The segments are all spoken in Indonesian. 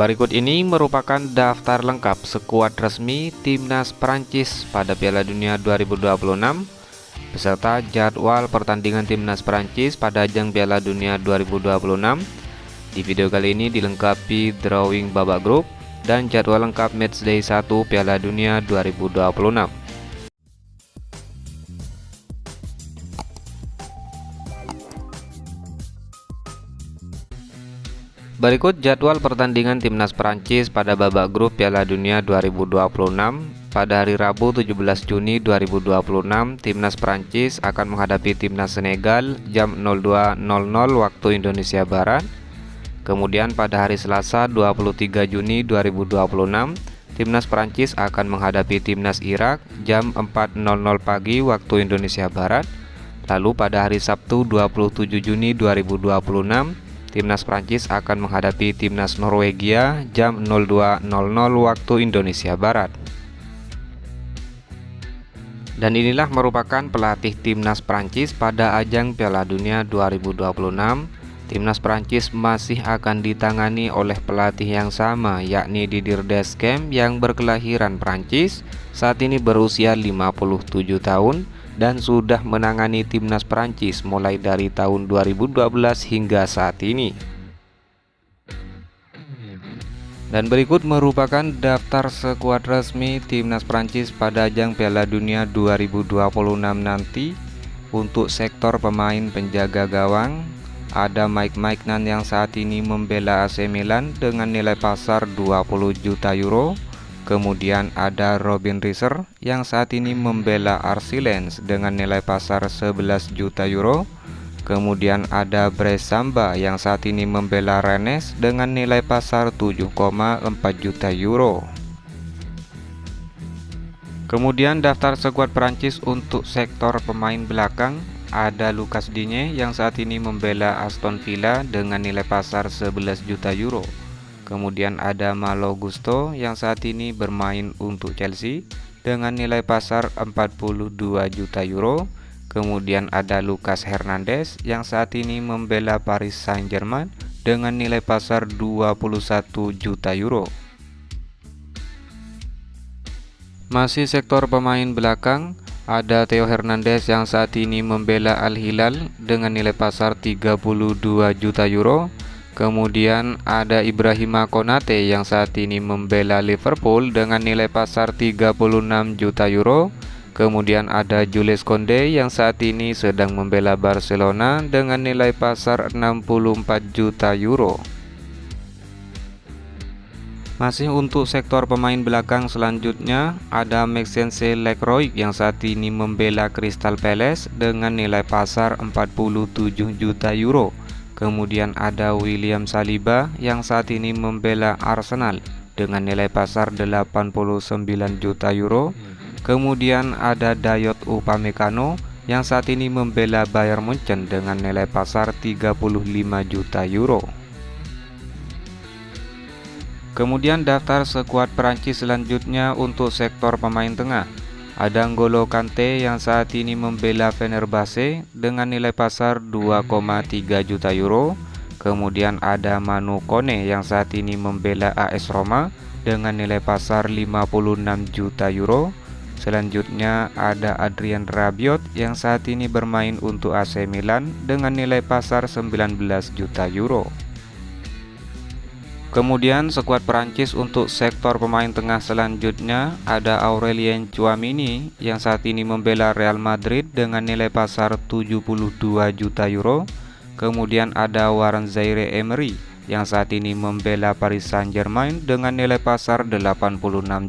Berikut ini merupakan daftar lengkap skuad resmi Timnas Prancis pada Piala Dunia 2026 beserta jadwal pertandingan Timnas Prancis pada ajang Piala Dunia 2026. Di video kali ini dilengkapi drawing babak grup dan jadwal lengkap matchday 1 Piala Dunia 2026. Berikut jadwal pertandingan Timnas Prancis pada babak grup Piala Dunia 2026. Pada hari Rabu 17 Juni 2026, Timnas Prancis akan menghadapi Timnas Senegal jam 02.00 waktu Indonesia Barat. Kemudian pada hari Selasa 23 Juni 2026, Timnas Prancis akan menghadapi Timnas Irak jam 4.00 pagi waktu Indonesia Barat. Lalu pada hari Sabtu 27 Juni 2026, Timnas Prancis akan menghadapi Timnas Norwegia jam 02.00 waktu Indonesia Barat. Dan inilah merupakan pelatih Timnas Prancis pada ajang Piala Dunia 2026. Timnas Prancis masih akan ditangani oleh pelatih yang sama, yakni Didier Deschamps yang berkelahiran Prancis, saat ini berusia 57 tahun dan sudah menangani Timnas Prancis mulai dari tahun 2012 hingga saat ini. Dan berikut merupakan daftar skuad resmi Timnas Prancis pada ajang Piala Dunia 2026 nanti. Untuk sektor pemain penjaga gawang, ada Mike Maignan yang saat ini membela AC Milan dengan nilai pasar 20 juta euro. Kemudian ada Robin Riser yang saat ini membela RC Lens dengan nilai pasar 11 juta euro. Kemudian ada Brice Samba yang saat ini membela Rennes dengan nilai pasar 7,4 juta euro. Kemudian daftar skuad Prancis untuk sektor pemain belakang, ada Lucas Digne yang saat ini membela Aston Villa dengan nilai pasar 11 juta euro. Kemudian ada Malo Gusto yang saat ini bermain untuk Chelsea dengan nilai pasar 42 juta euro. Kemudian ada Lucas Hernandez yang saat ini membela Paris Saint-Germain dengan nilai pasar 21 juta euro. Masih sektor pemain belakang, ada Theo Hernandez yang saat ini membela Al Hilal dengan nilai pasar 32 juta euro. Kemudian ada Ibrahima Konate yang saat ini membela Liverpool dengan nilai pasar 36 juta euro. Kemudian ada Jules Koundé yang saat ini sedang membela Barcelona dengan nilai pasar 64 juta euro. Masih untuk sektor pemain belakang selanjutnya, ada Maxence Lacroix yang saat ini membela Crystal Palace dengan nilai pasar 47 juta euro. Kemudian ada William Saliba yang saat ini membela Arsenal dengan nilai pasar 89 juta euro. Kemudian ada Dayot Upamecano yang saat ini membela Bayern Munchen dengan nilai pasar 35 juta euro. Kemudian daftar skuad Prancis selanjutnya untuk sektor pemain tengah. Ada N'Golo Kante yang saat ini membela Fenerbahce dengan nilai pasar 2,3 juta euro. Kemudian ada Manu Kone yang saat ini membela AS Roma dengan nilai pasar 56 juta euro. Selanjutnya ada Adrien Rabiot yang saat ini bermain untuk AC Milan dengan nilai pasar 19 juta euro. Kemudian skuad Prancis untuk sektor pemain tengah selanjutnya ada Aurelien Tchouaméni yang saat ini membela Real Madrid dengan nilai pasar 72 juta euro. Kemudian ada Warren Zaïre-Emery yang saat ini membela Paris Saint-Germain dengan nilai pasar 86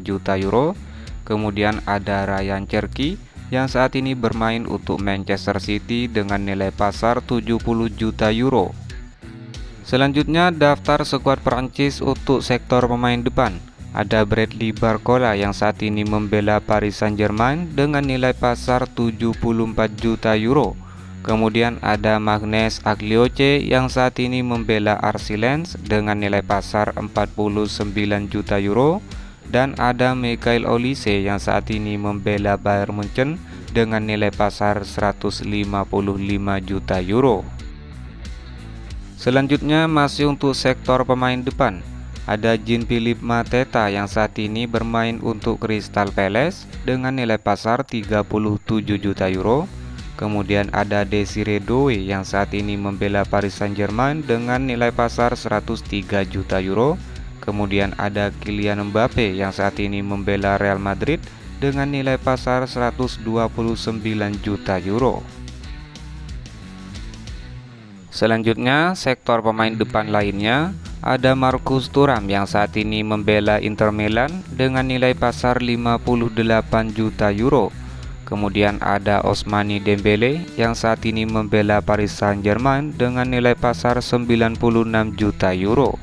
juta euro. Kemudian ada Ryan Cherki yang saat ini bermain untuk Manchester City dengan nilai pasar 70 juta euro. Selanjutnya daftar skuad Prancis untuk sektor pemain depan. Ada Bradley Barcola yang saat ini membela Paris Saint-Germain dengan nilai pasar 74 juta euro. Kemudian ada Magnès Aglioche yang saat ini membela RC Lens dengan nilai pasar 49 juta euro. Dan ada Michael Olise yang saat ini membela Bayern Munchen dengan nilai pasar 155 juta euro. Selanjutnya masih untuk sektor pemain depan, ada Jean-Philippe Mateta yang saat ini bermain untuk Crystal Palace dengan nilai pasar 37 juta euro. Kemudian ada Desire Doué yang saat ini membela Paris Saint-Germain dengan nilai pasar 103 juta euro. Kemudian ada Kylian Mbappe yang saat ini membela Real Madrid dengan nilai pasar 129 juta euro. Selanjutnya, sektor pemain depan lainnya, ada Marcus Thuram yang saat ini membela Inter Milan dengan nilai pasar 58 juta euro. Kemudian ada Ousmane Dembele yang saat ini membela Paris Saint-Germain dengan nilai pasar 96 juta euro.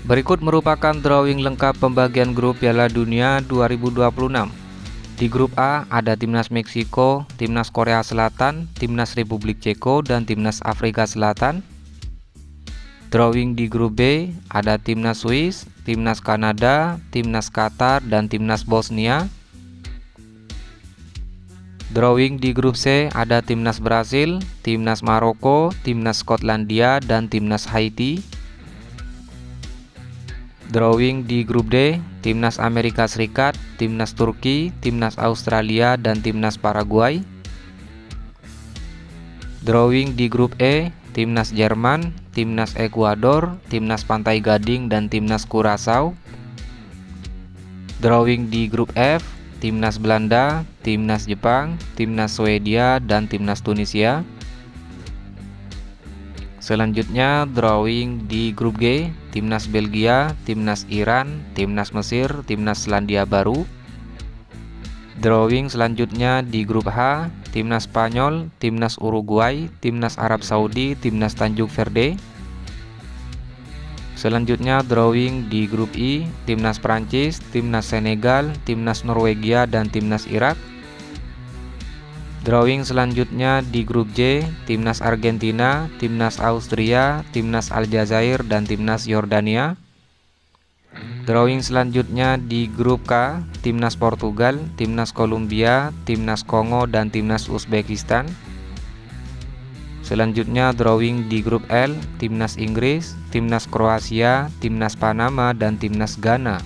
Berikut merupakan drawing lengkap pembagian grup Piala Dunia 2026. Di grup A ada Timnas Meksiko, Timnas Korea Selatan, Timnas Republik Ceko, dan Timnas Afrika Selatan. Drawing di grup B ada Timnas Swiss, Timnas Kanada, Timnas Qatar, dan Timnas Bosnia. Drawing di grup C ada Timnas Brasil, Timnas Maroko, Timnas Skotlandia, dan Timnas Haiti. Drawing di grup D, Timnas Amerika Serikat, Timnas Turki, Timnas Australia, dan Timnas Paraguay. Drawing di grup E, Timnas Jerman, Timnas Ekuador, Timnas Pantai Gading, dan Timnas Curaçao. Drawing di grup F, Timnas Belanda, Timnas Jepang, Timnas Swedia, dan Timnas Tunisia. Selanjutnya drawing di grup G, Timnas Belgia, Timnas Iran, Timnas Mesir, Timnas Selandia Baru. Drawing selanjutnya di grup H, Timnas Spanyol, Timnas Uruguay, Timnas Arab Saudi, Timnas Tanjung Verde. Selanjutnya drawing di grup I, Timnas Prancis, Timnas Senegal, Timnas Norwegia, dan Timnas Irak. Drawing selanjutnya di grup J, Timnas Argentina, Timnas Austria, Timnas Aljazair, dan Timnas Yordania. Drawing selanjutnya di grup K, Timnas Portugal, Timnas Kolombia, Timnas Kongo, dan Timnas Uzbekistan. Selanjutnya drawing di grup L, Timnas Inggris, Timnas Kroasia, Timnas Panama, dan Timnas Ghana.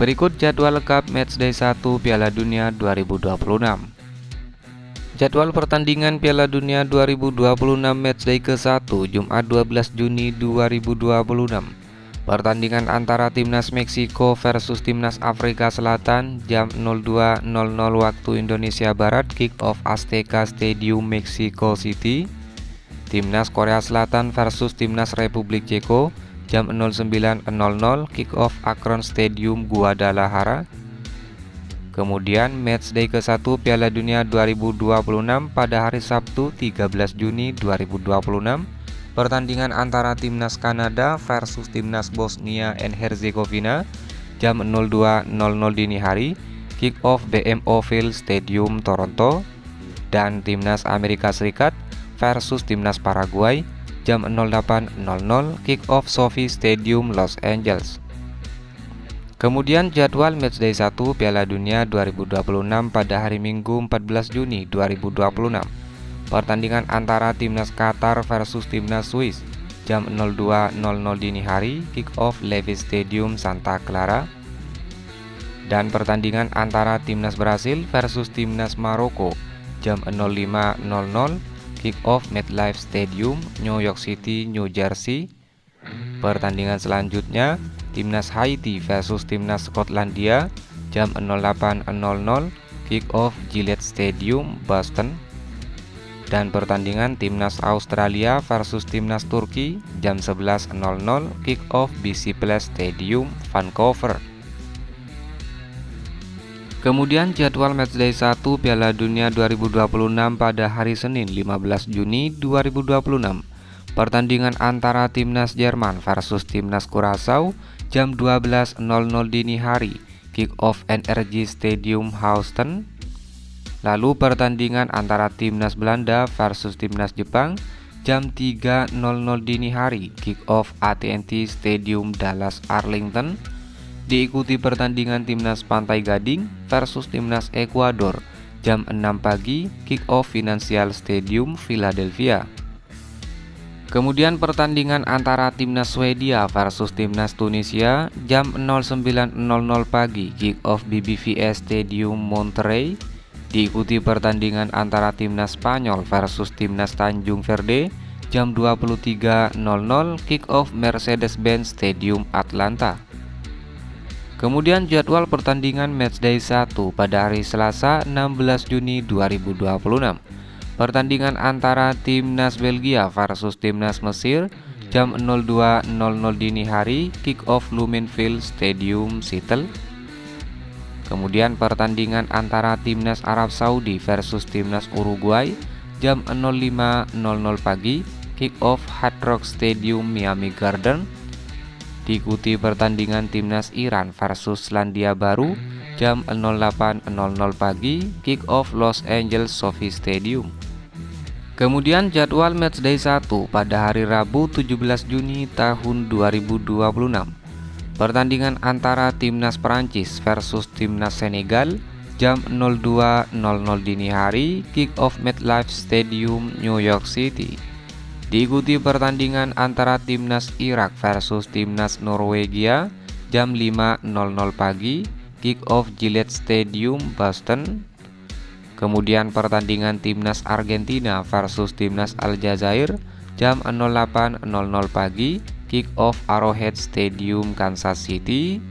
Berikut jadwal lengkap Matchday 1 Piala Dunia 2026. Jadwal pertandingan Piala Dunia 2026 Matchday ke-1 Jumat 12 Juni 2026. Pertandingan antara Timnas Meksiko versus Timnas Afrika Selatan jam 02.00 waktu Indonesia Barat, kick off Azteca Stadium, Mexico City. Timnas Korea Selatan versus Timnas Republik Ceko jam 09.00, kick off Akron Stadium, Guadalajara. Kemudian matchday ke-1 Piala Dunia 2026 pada hari Sabtu 13 Juni 2026. Pertandingan antara Timnas Kanada versus Timnas Bosnia and Herzegovina jam 02.00 dini hari, kick off BMO Field Stadium, Toronto. Dan Timnas Amerika Serikat versus Timnas Paraguay jam 08.00, kick off SoFi Stadium, Los Angeles. Kemudian jadwal matchday 1 Piala Dunia 2026 pada hari Minggu 14 Juni 2026. Pertandingan antara Timnas Qatar versus Timnas Swiss jam 02.00 dini hari, kick off Levi's Stadium, Santa Clara. Dan pertandingan antara Timnas Brasil versus Timnas Maroko jam 05.00, kick off MetLife Stadium, New York City, New Jersey. Pertandingan selanjutnya Timnas Haiti versus Timnas Skotlandia jam 08.00, kick off Gillette Stadium, Boston. Dan pertandingan Timnas Australia versus Timnas Turki jam 11.00, kick off BC Place Stadium, Vancouver. Kemudian jadwal matchday 1 Piala Dunia 2026 pada hari Senin 15 Juni 2026. Pertandingan antara Timnas Jerman versus Timnas Curaçao jam 12.00 dini hari, kick off NRG Stadium, Houston. Lalu pertandingan antara Timnas Belanda versus Timnas Jepang jam 3.00 dini hari, kick off AT&T Stadium, Dallas, Arlington. Diikuti pertandingan Timnas Pantai Gading versus Timnas Ekuador jam 6 pagi, kick off Financial Stadium, Philadelphia. Kemudian pertandingan antara timnas Swedia versus timnas Tunisia jam 09.00 pagi, kick off BBVA Stadium, Monterrey. Diikuti pertandingan antara timnas Spanyol versus timnas Tanjung Verde jam 23.00, kick off Mercedes-Benz Stadium, Atlanta. Kemudian jadwal pertandingan matchday 1 pada hari Selasa 16 Juni 2026. Pertandingan antara timnas Belgia versus timnas Mesir jam 02.00 dini hari, kick off Lumenfield Stadium, Seattle. Kemudian pertandingan antara timnas Arab Saudi versus timnas Uruguay jam 05.00 pagi, kick off Hard Rock Stadium, Miami Garden. Diikuti pertandingan timnas Iran versus Selandia Baru jam 08.00 pagi, kick off Los Angeles SoFi Stadium. Kemudian jadwal matchday 1 pada hari Rabu 17 Juni tahun 2026. Pertandingan antara timnas Perancis versus timnas Senegal jam 02.00 dini hari, kick off MetLife Stadium, New York City. Diikuti pertandingan antara timnas Irak versus timnas Norwegia jam 5.00 pagi, kick off Gillette Stadium, Boston. Kemudian pertandingan timnas Argentina versus timnas Aljazair jam 08.00 pagi, kick off Arrowhead Stadium, Kansas City.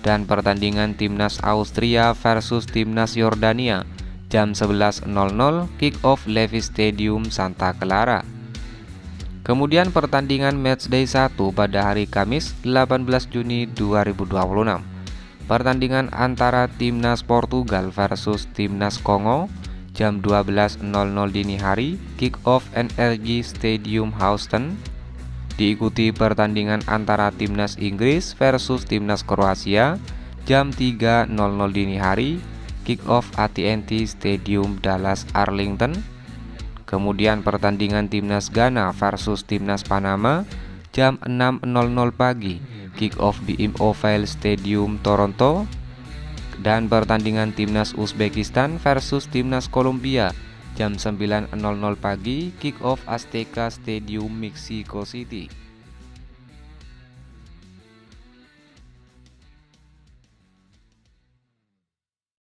Dan pertandingan timnas Austria versus timnas Yordania jam 11.00, kick off Levi's Stadium, Santa Clara. Kemudian pertandingan matchday 1 pada hari Kamis 18 Juni 2026. Pertandingan antara timnas Portugal versus timnas Kongo jam 12.00 dini hari, kick off NRG Stadium, Houston. Diikuti pertandingan antara timnas Inggris versus timnas Kroasia jam 3.00 dini hari, kick off AT&T Stadium, Dallas, Arlington. Kemudian pertandingan timnas Ghana versus timnas Panama jam 6.00 pagi, kick off BMO Oval Stadium, Toronto. Dan pertandingan timnas Uzbekistan versus timnas Kolombia jam 9.00 pagi, kick off Azteca Stadium, Mexico City.